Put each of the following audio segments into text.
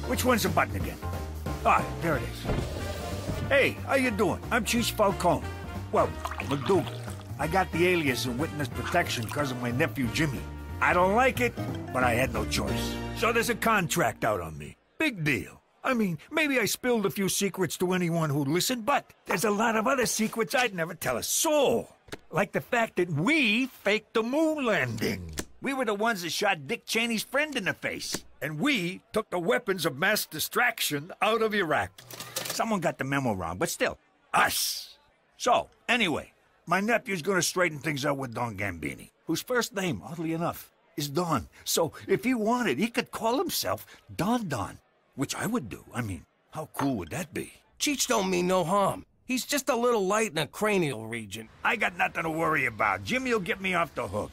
Which one's the button again? Ah, there it is. Hey, how you doing? I'm Chief Falcone. Well, McDougal. I got the alias in witness protection because of my nephew Jimmy. I don't like it, but I had no choice. So there's a contract out on me. Big deal. I mean, maybe I spilled a few secrets to anyone who'd listen, but there's a lot of other secrets I'd never tell a soul. Like the fact that we faked the moon landing. We were the ones that shot Dick Cheney's friend in the face. And we took the weapons of mass distraction out of Iraq. Someone got the memo wrong, but still, us. So, anyway, my nephew's gonna straighten things out with Don Gambini, whose first name, oddly enough, is Don. So, if he wanted, he could call himself Don Don. Which I would do. I mean, how cool would that be? Cheech don't mean no harm. He's just a little light in the cranial region. I got nothing to worry about. Jimmy'll get me off the hook.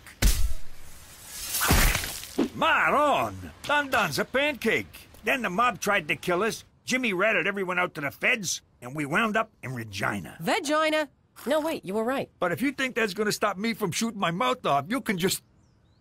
Maron! Don Don's a pancake. Then the mob tried to kill us. Jimmy ratted everyone out to the feds, and we wound up in Regina. Vagina? No, wait, you were right. But if you think that's gonna stop me from shooting my mouth off, you can just...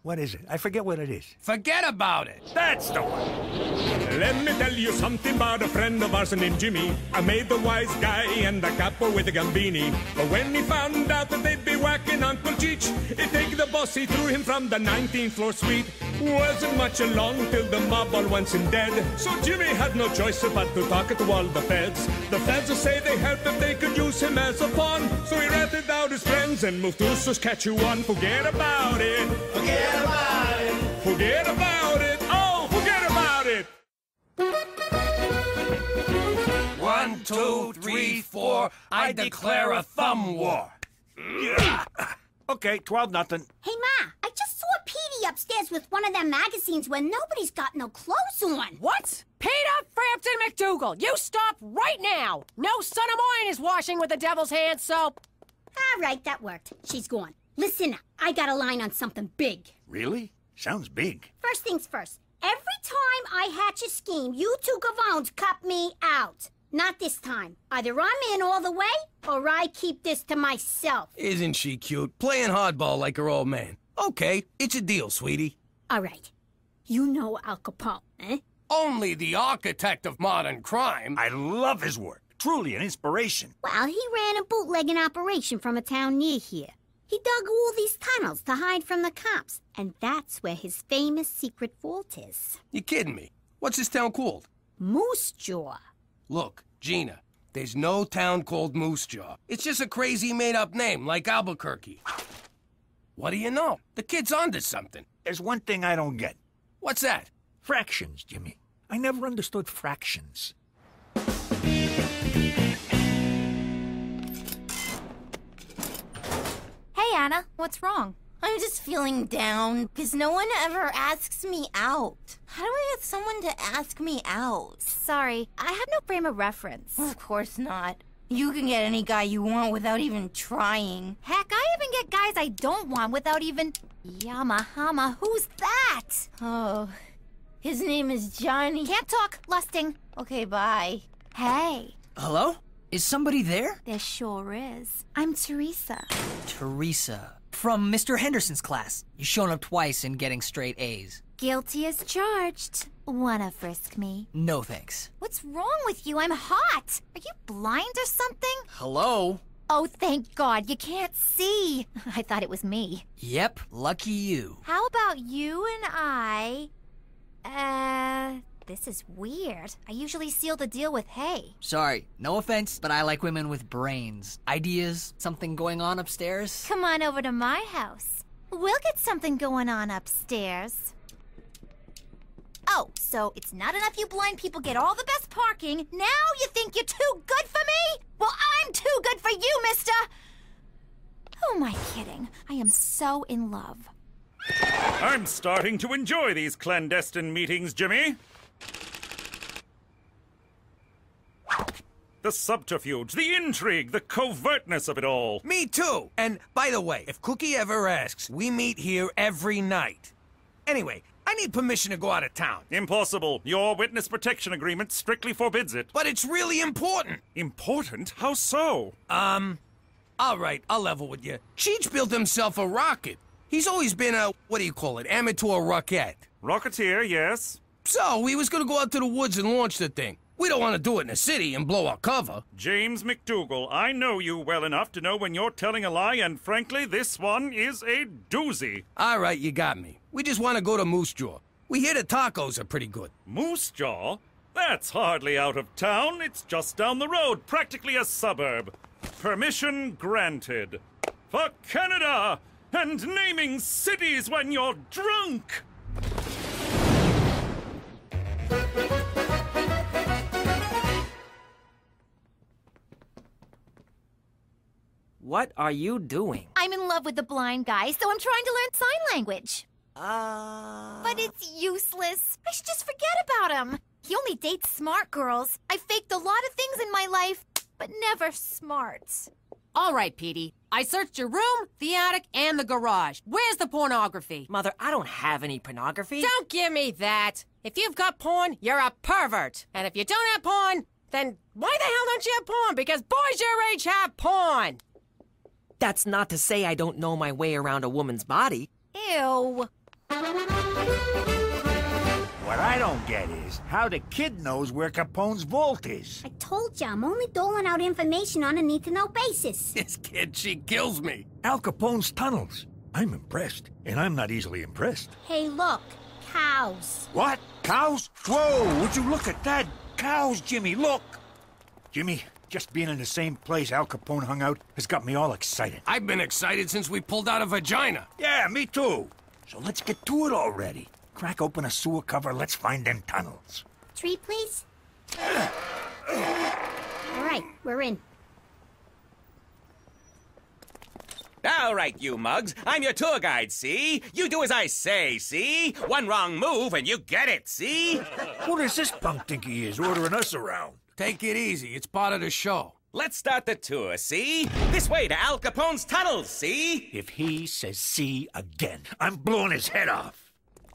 What is it? I forget what it is. Forget about it. That's the one. Let me tell you something about a friend of ours named Jimmy. I made the wise guy and the capo with the Gambini. But when he found out that they'd be whacking Uncle Cheech, he'd take the boss, he threw him from the 19th floor suite. Wasn't much along till the mob all wants him dead. So Jimmy had no choice but to talk to all the feds. The feds will say they help if they could use him as a pawn. So he ratted out his friends and moved to Saskatchewan. Forget about it. Forget about it. Forget about it. Oh, forget about it. 1, 2, 3, 4. I declare a thumb war. Yeah. Okay, 12-0. Hey, Ma, I just saw Petey upstairs with one of them magazines where nobody's got no clothes on. What? Peter Frampton McDougal, you stop right now! No son of mine is washing with the devil's hand soap. All right, that worked. She's gone. Listen, I got a line on something big. Really? Sounds big. First things first. Every time I hatch a scheme, you two Gavones cut me out. Not this time. Either I'm in all the way, or I keep this to myself. Isn't she cute? Playing hardball like her old man. Okay, it's a deal, sweetie. All right. You know Al Capone, eh? Only the architect of modern crime. I love his work. Truly an inspiration. Well, he ran a bootlegging operation from a town near here. He dug all these tunnels to hide from the cops, and that's where his famous secret vault is. You kidding me? What's this town called? Moose Jaw. Look, Gina, there's no town called Moose Jaw. It's just a crazy made-up name, like Albuquerque. What do you know? The kid's onto something. There's one thing I don't get. What's that? Fractions, Jimmy. I never understood fractions. Hey, Anna, what's wrong? I'm just feeling down because no one ever asks me out. How do I get someone to ask me out? Sorry, I have no frame of reference. Of course not. You can get any guy you want without even trying. Heck, I even get guys I don't want without even... Yamahama, who's that? Oh, his name is Johnny. Can't talk, lusting. Okay, bye. Hey. Hello? Is somebody there? There sure is. I'm Teresa. Teresa. From Mr. Henderson's class. You've shown up twice and getting straight A's. Guilty as charged. Wanna frisk me? No thanks. What's wrong with you? I'm hot. Are you blind or something? Hello? Oh, thank God, you can't see. I thought it was me. Yep, lucky you. How about you and I... This is weird. I usually seal the deal with hey. Sorry, no offense, but I like women with brains. Ideas? Something going on upstairs? Come on over to my house. We'll get something going on upstairs. Oh, so it's not enough you blind people get all the best parking. Now you think you're too good for me? Well, I'm too good for you, mister! Who am I kidding? I am so in love. I'm starting to enjoy these clandestine meetings, Jimmy. The subterfuge, the intrigue, the covertness of it all. Me too. And by the way, if Cookie ever asks, we meet here every night. Anyway, I need permission to go out of town. Impossible. Your witness protection agreement strictly forbids it. But it's really important. Important? How so? All right, I'll level with you. Cheech built himself a rocket. He's always been a, what do you call it, amateur rocket. Rocketeer, yes. So, we was gonna go out to the woods and launch the thing. We don't want to do it in the city and blow our cover. James McDougal, I know you well enough to know when you're telling a lie, and frankly, this one is a doozy. All right, you got me. We just want to go to Moose Jaw. We hear the tacos are pretty good. Moose Jaw? That's hardly out of town. It's just down the road, practically a suburb. Permission granted. For Canada! And naming cities when you're drunk! What are you doing? I'm in love with the blind guy, so I'm trying to learn sign language. But it's useless. I should just forget about him. He only dates smart girls. I faked a lot of things in my life, but never smart. All right, Petey. I searched your room, the attic, and the garage. Where's the pornography? Mother, I don't have any pornography. Don't give me that. If you've got porn, you're a pervert. And if you don't have porn, then why the hell don't you have porn? Because boys your age have porn. That's not to say I don't know my way around a woman's body. Ew. What I don't get is how the kid knows where Capone's vault is. I told you, I'm only doling out information on a need-to-know basis. This kid, she kills me. Al Capone's tunnels. I'm impressed, and I'm not easily impressed. Hey, look, cows. What? Cows? Whoa, would you look at that? Cows, Jimmy, look! Jimmy, just being in the same place Al Capone hung out has got me all excited. I've been excited since we pulled out a vagina. Yeah, me too. So let's get to it already. Crack open a sewer cover, let's find them tunnels. Tree, please. All right, we're in. All right, you mugs. I'm your tour guide, see? You do as I say, see? One wrong move and you get it, see? Who does this punk think he is, ordering us around? Take it easy. It's part of the show. Let's start the tour, see? This way to Al Capone's tunnels, see? If he says see again, I'm blowing his head off.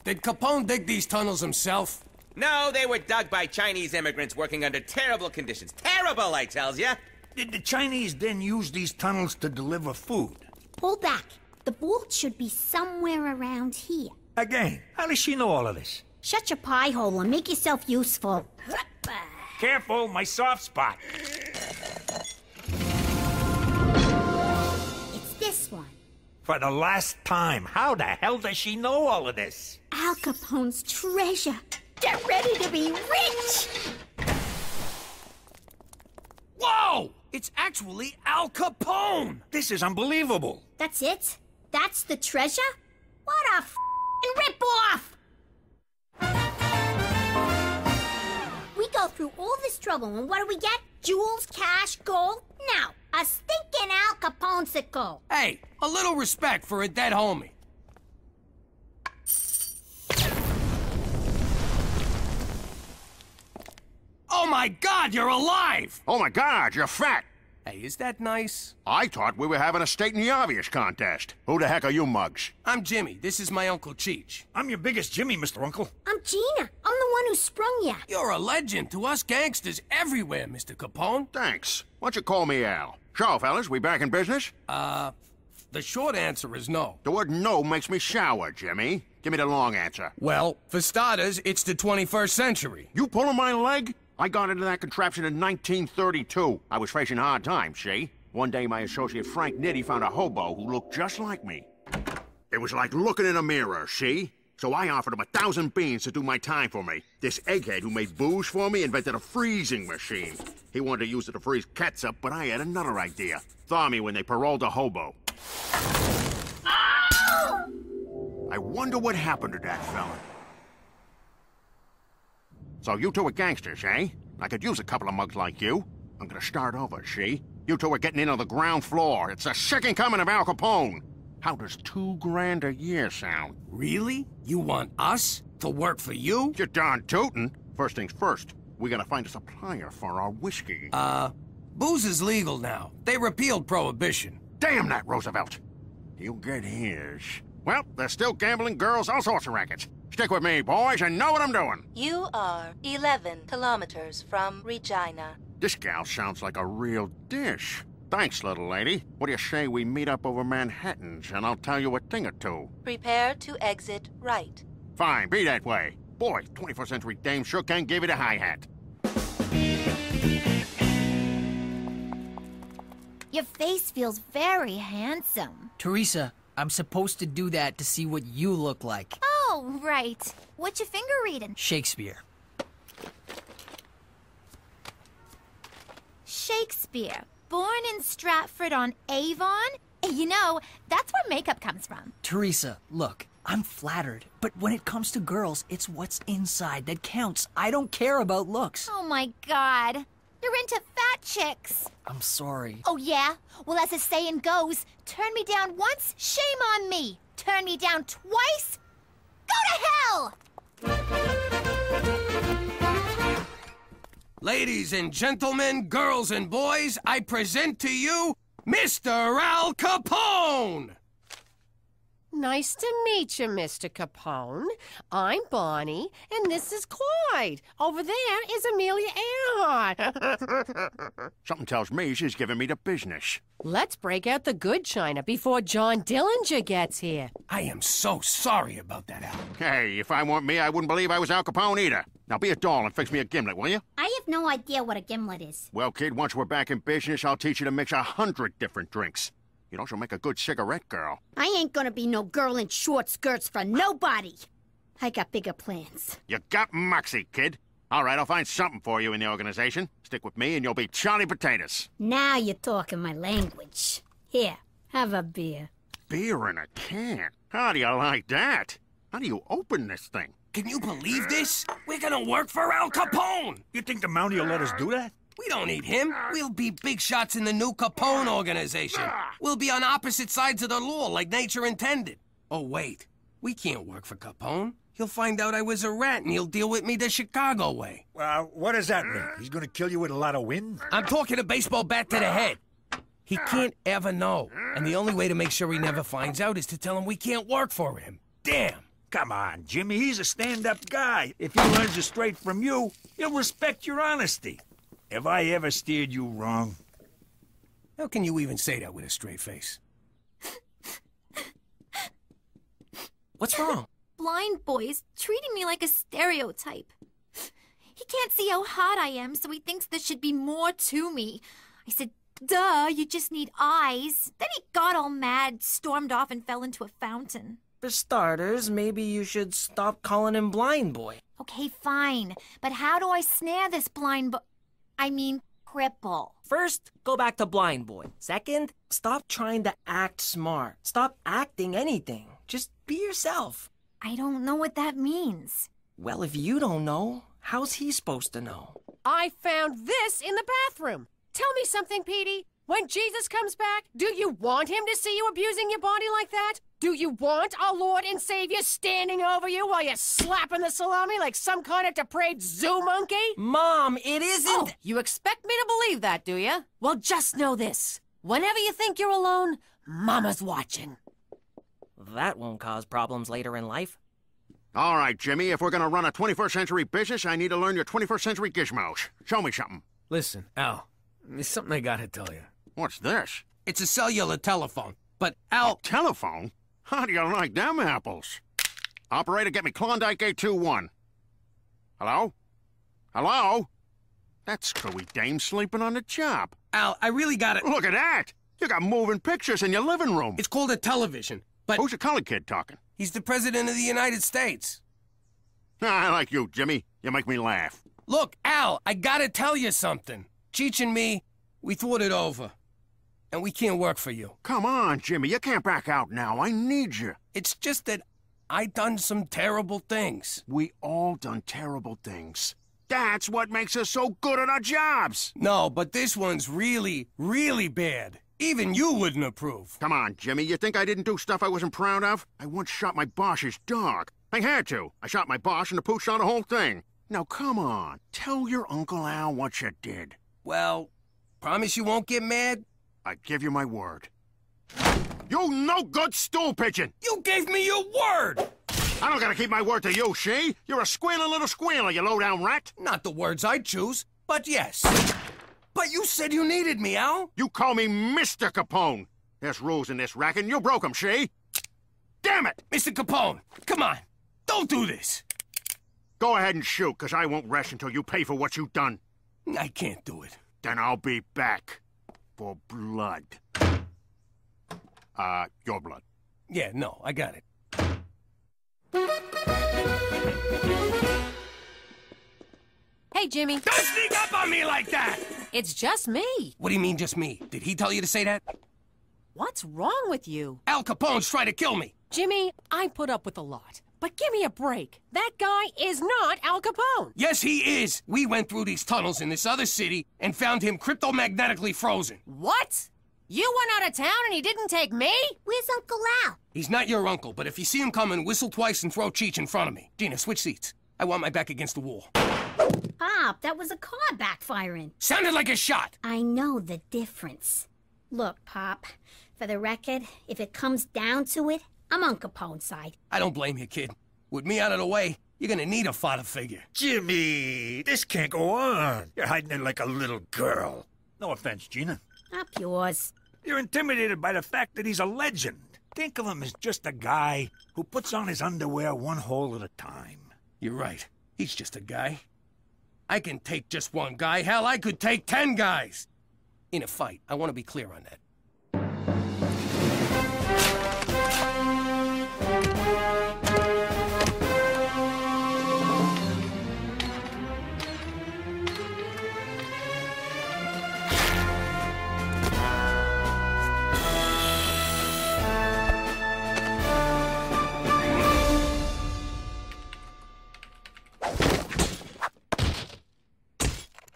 Did Capone dig these tunnels himself? No, they were dug by Chinese immigrants working under terrible conditions. Terrible, I tells ya. Did the Chinese then use these tunnels to deliver food? Pull back. The vault should be somewhere around here. Again, how does she know all of this? Shut your pie hole and make yourself useful. Careful, my soft spot. It's this one. For the last time, how the hell does she know all of this? Al Capone's treasure. Get ready to be rich! Whoa! It's actually Al Capone! This is unbelievable. That's it? That's the treasure? What a f***ing rip-off! We go through all this trouble, and what do we get? Jewels, cash, gold? Now, a stinking Al Capone-sicle. Hey, a little respect for a dead homie. Oh my God, you're alive! Oh my God, you're fat! Hey, is that nice? I thought we were having a stating the obvious contest. Who the heck are you mugs? I'm Jimmy. This is my Uncle Cheech. I'm your biggest Jimmy, Mr. Uncle. I'm Gina. I'm the one who sprung ya. You're a legend to us gangsters everywhere, Mr. Capone. Thanks. Why don't you call me Al? So, fellas, we back in business? The short answer is no. The word no makes me sour, Jimmy. Give me the long answer. Well, for starters, it's the 21st century. You pulling my leg? I got into that contraption in 1932. I was facing hard times, see? One day, my associate Frank Nitti found a hobo who looked just like me. It was like looking in a mirror, see? So I offered him 1,000 beans to do my time for me. This egghead who made booze for me invented a freezing machine. He wanted to use it to freeze ketchup, but I had another idea. Thaw me when they paroled a hobo. I wonder what happened to that fella. So you two are gangsters, eh? I could use a couple of mugs like you. I'm gonna start over, see? You two are getting in on the ground floor. It's the second coming of Al Capone. How does $2 grand a year sound? Really? You want us to work for you? You're darn tootin'. First things first, we gotta find a supplier for our whiskey. Booze is legal now. They repealed Prohibition. Damn that Roosevelt! He'll get his. Well, there's still gambling, girls, all sorts of rackets. Stick with me, boys, and know what I'm doing. You are 11 kilometers from Regina. This gal sounds like a real dish. Thanks, little lady. What do you say we meet up over Manhattan's, and I'll tell you a thing or two? Prepare to exit right. Fine, be that way. Boy, 21st century dame sure can give you the hi-hat. Your face feels very handsome. Teresa, I'm supposed to do that to see what you look like. Oh, right. What's your finger reading? Shakespeare. Shakespeare. Born in Stratford-on-Avon? You know, that's where makeup comes from. Teresa, look, I'm flattered, but when it comes to girls, it's what's inside that counts. I don't care about looks. Oh my God. You're into fat chicks. I'm sorry. Oh yeah? Well, as the saying goes, turn me down once, shame on me. Turn me down twice, go to hell! Ladies and gentlemen, girls and boys, I present to you Mr. Al Capone! Nice to meet you, Mr. Capone. I'm Bonnie, and this is Clyde. Over there is Amelia Earhart. Something tells me she's giving me the business. Let's break out the good china before John Dillinger gets here. I am so sorry about that, Al. Hey, if I weren't me, I wouldn't believe I was Al Capone either. Now be a doll and fix me a gimlet, will you? I have no idea what a gimlet is. Well, kid, once we're back in business, I'll teach you to mix 100 different drinks. You'd also make a good cigarette girl. I ain't gonna be no girl in short skirts for nobody. I got bigger plans. You got moxie, kid. All right, I'll find something for you in the organization. Stick with me and you'll be Charlie Potatoes. Now you're talking my language. Here, have a beer. Beer in a can? How do you like that? How do you open this thing? Can you believe this? We're gonna work for Al Capone! You think the Mountie will let us do that? We don't need him. We'll be big shots in the new Capone organization. We'll be on opposite sides of the law like nature intended. Oh, wait. We can't work for Capone. He'll find out I was a rat and he'll deal with me the Chicago way. What does that mean? He's gonna kill you with a lot of wind? I'm talking a baseball bat to the head. He can't ever know. And the only way to make sure he never finds out is to tell him we can't work for him. Damn. Come on, Jimmy. He's a stand-up guy. If he learns it straight from you, he'll respect your honesty. Have I ever steered you wrong? How can you even say that with a straight face? What's wrong? Blind boy's treating me like a stereotype. He can't see how hot I am, so he thinks there should be more to me. I said, duh, you just need eyes. Then he got all mad, stormed off, and fell into a fountain. For starters, maybe you should stop calling him Blind Boy. Okay, fine. But how do I snare this cripple? First, go back to Blind Boy. Second, stop trying to act smart. Stop acting anything. Just be yourself. I don't know what that means. Well, if you don't know, how's he supposed to know? I found this in the bathroom. Tell me something, Petey. When Jesus comes back, do you want him to see you abusing your body like that? Do you want our Lord and Savior standing over you while you're slapping the salami like some kind of depraved zoo monkey? Mom, it isn't... Oh, you expect me to believe that, do you? Well, just know this. Whenever you think you're alone, Mama's watching. That won't cause problems later in life. All right, Jimmy, if we're gonna run a 21st century business, I need to learn your 21st century gizmos. Show me something. Listen, Al, there's something I gotta tell you. What's this? It's a cellular telephone, but Al... A telephone? How do you like them apples? Operator, get me Klondike 821. Hello? Hello? That screwy dame sleeping on the job. Al, I really gotta... Look at that! You got moving pictures in your living room. It's called a television, but... Who's the colored kid talking? He's the President of the United States. I like you, Jimmy. You make me laugh. Look, Al, I gotta tell you something. Cheech and me, we thought it over. And we can't work for you. Come on, Jimmy. You can't back out now. I need you. It's just that I done some terrible things. We all done terrible things. That's what makes us so good at our jobs. No, but this one's really, really bad. Even you wouldn't approve. Come on, Jimmy. You think I didn't do stuff I wasn't proud of? I once shot my boss's dog. I had to. I shot my boss and the pooch shot the whole thing. Now, come on. Tell your Uncle Al what you did. Well, promise you won't get mad? I give you my word. You no-good stool pigeon! You gave me your word! I don't gotta keep my word to you, she. You're a squealing little squealer, you low-down rat. Not the words I'd choose, but yes. But you said you needed me, Al. You call me Mr. Capone. There's rules in this racket, and you broke them, she. Damn it! Mr. Capone, come on. Don't do this. Go ahead and shoot, because I won't rest until you pay for what you've done. I can't do it. Then I'll be back. For blood. Your blood. Yeah, no, I got it. Hey, Jimmy. Don't sneak up on me like that! It's just me. What do you mean, just me? Did he tell you to say that? What's wrong with you? Al Capone's trying to kill me. Jimmy, I put up with a lot. But give me a break. That guy is not Al Capone. Yes, he is. We went through these tunnels in this other city and found him cryptomagnetically frozen. What? You went out of town and he didn't take me? Where's Uncle Al? He's not your uncle, but if you see him coming, whistle twice and throw Cheech in front of me. Gina, switch seats. I want my back against the wall. Pop, that was a car backfiring. Sounded like a shot. I know the difference. Look, Pop, for the record, if it comes down to it, I'm on Capone's side. I don't blame you, kid. With me out of the way, you're gonna need a father figure. Jimmy, this can't go on. You're hiding it like a little girl. No offense, Gina. Up yours. You're intimidated by the fact that he's a legend. Think of him as just a guy who puts on his underwear one hole at a time. You're right. He's just a guy. I can take just one guy. Hell, I could take 10 guys. In a fight, I want to be clear on that.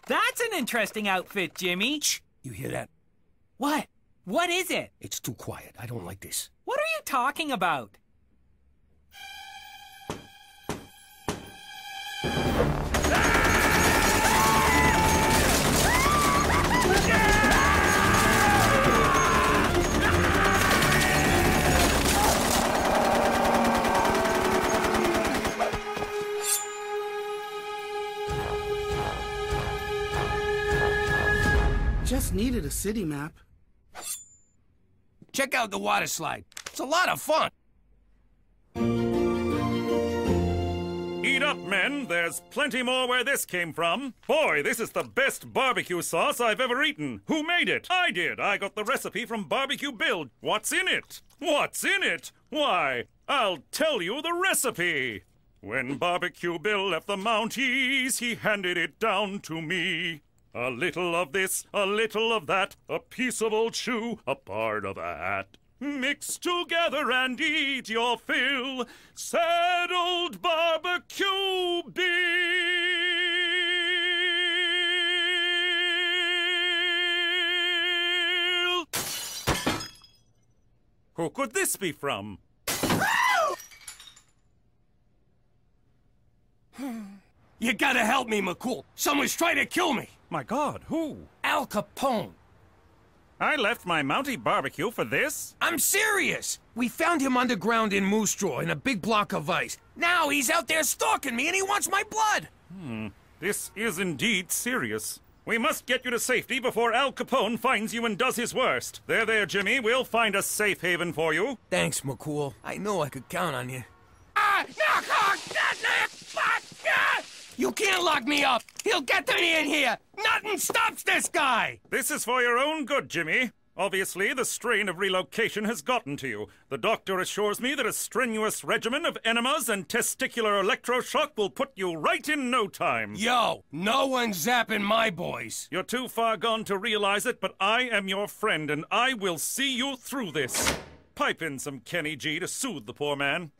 That's an interesting outfit, Jimmy. Shh! You hear that? What? What is it? It's too quiet. I don't like this. What are you talking about? Just needed a city map. Check out the water slide. It's a lot of fun. Eat up, men. There's plenty more where this came from. Boy, this is the best barbecue sauce I've ever eaten. Who made it? I did. I got the recipe from Barbecue Bill. What's in it? What's in it? Why, I'll tell you the recipe. When Barbecue Bill left the Mounties, he handed it down to me. A little of this, a little of that, a piece of old shoe, a part of a hat. Mix together and eat your fill. Sad old Barbecue Bill. Who could this be from? You gotta help me, McCool. Someone's trying to kill me. My God, who? Al Capone. I left my Mountie barbecue for this? I'm serious. We found him underground in Moose Jaw in a big block of ice. Now he's out there stalking me and he wants my blood. This is indeed serious. We must get you to safety before Al Capone finds you and does his worst. There, Jimmy. We'll find a safe haven for you. Thanks, McCool. I know I could count on you. You can't lock me up! He'll get to me in here! Nothing stops this guy! This is for your own good, Jimmy. Obviously, the strain of relocation has gotten to you. The doctor assures me that a strenuous regimen of enemas and testicular electroshock will put you right in no time. Yo, no one's zapping my boys. You're too far gone to realize it, but I am your friend, and I will see you through this. Pipe in some Kenny G to soothe the poor man.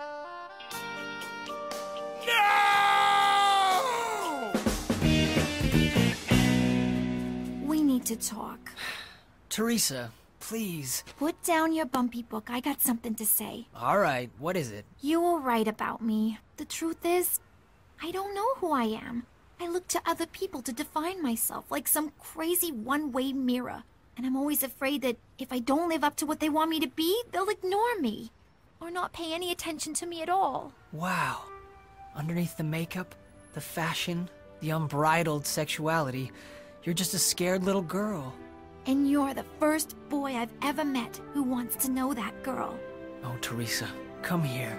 We need to talk. Teresa, please. Put down your bumpy book. I got something to say. All right, what is it? You were right about me. The truth is, I don't know who I am. I look to other people to define myself like some crazy one-way mirror. And I'm always afraid that if I don't live up to what they want me to be, they'll ignore me. Or not pay any attention to me at all. Wow. Underneath the makeup, the fashion, the unbridled sexuality, you're just a scared little girl. And you're the first boy I've ever met who wants to know that girl. Oh, Teresa, come here.